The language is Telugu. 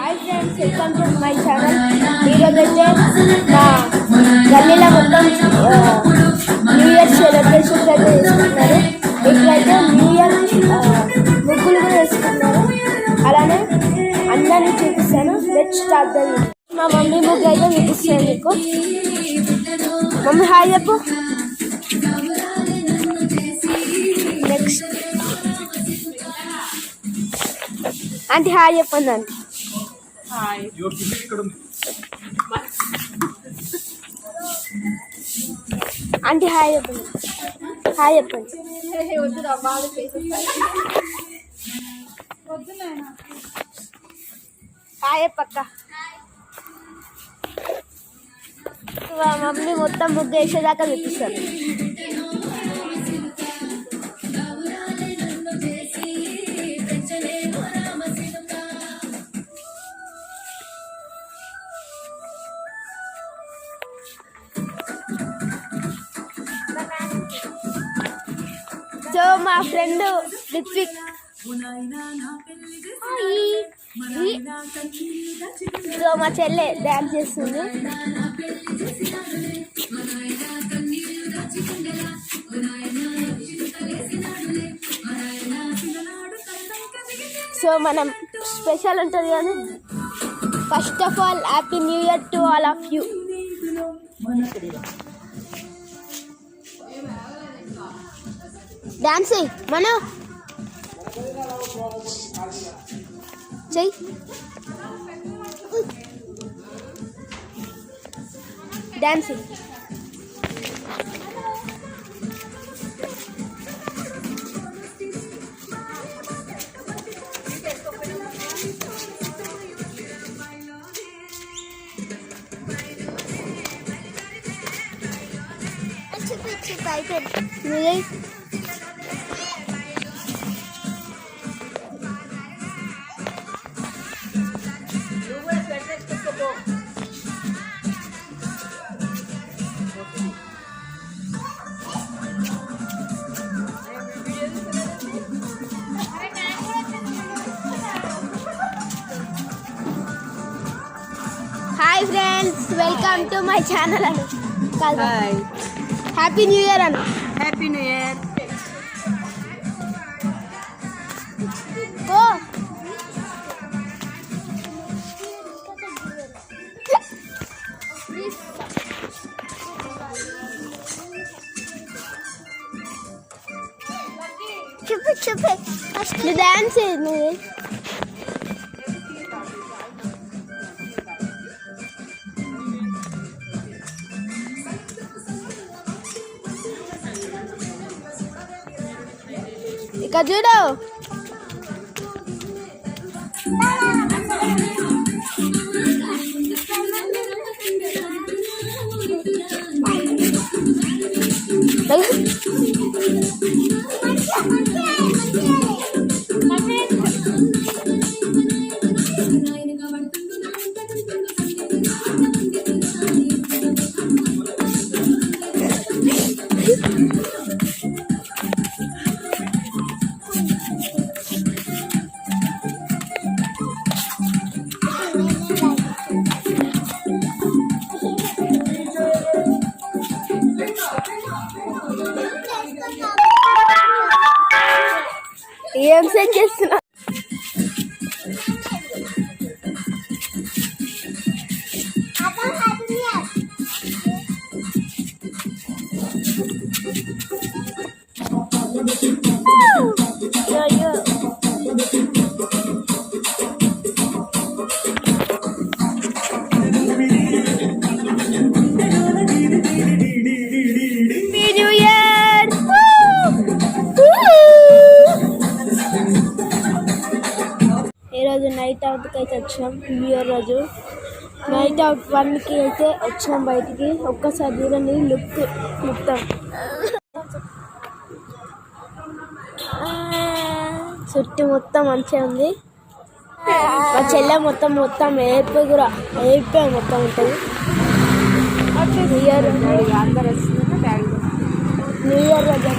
Hi friends, welcome to my channel. ఈరోజు అయితే మా గల్లీలో మొత్తం న్యూ ఇయర్ సెలబ్రేషన్స్ అయితే చేసుకుంటున్నారు. ఇక్కడైతే న్యూ ఇయర్ ముగ్గులు కూడా వేసుకున్నారు. అలానే అందరినీ చూపిస్తాను. Let's start the video. మా మమ్మీ ముగ్గు అయితే చూపిస్తాను మీకు. మమ్మీ హాయ్ చెప్పు. నెక్స్ట్ ఆంటీ హాయ్ చెప్పండి. ఆంటీ హాయ్ చెప్పండి. హాయ్ చెప్పండి. హాయ్ చెప్పక్క. మమ్మీ మొత్తం ముగ్గు వేసేదాకా చూపిస్తాను. సో మా ఫ్రెండ్ లిప్స్టిక్ సో మా చెల్లె డ్యాన్స్ చేస్తుంది. సో మనం స్పెషల్ ఉంటుంది కానీ first of all happy new year to all of you. Dance మన చెయ్యి. డాన్స్ అయిపోయింది. Hi friends, welcome to my channel Anu. Hi, happy new year Anu. Happy new year. చూపి చూపి నువ్వు డాన్స్ నువ్వు. ఇక చూడు. ఏం సెట్ చేస్తున్నా? ఈరోజు నైట్ అవుట్కి అయితే వచ్చినాం. న్యూ ఇయర్ రోజు నైట్ అవుట్ 1కి అయితే వచ్చినాం బయటికి. ఒక్కసారి చూడండి లుక్ మొత్తం. చుట్టూ మొత్తం మంచిగా ఉంది. మా చెల్లె మొత్తం ఏర్పై మొత్తం ఉంటుంది. న్యూ ఇయర్ రోజు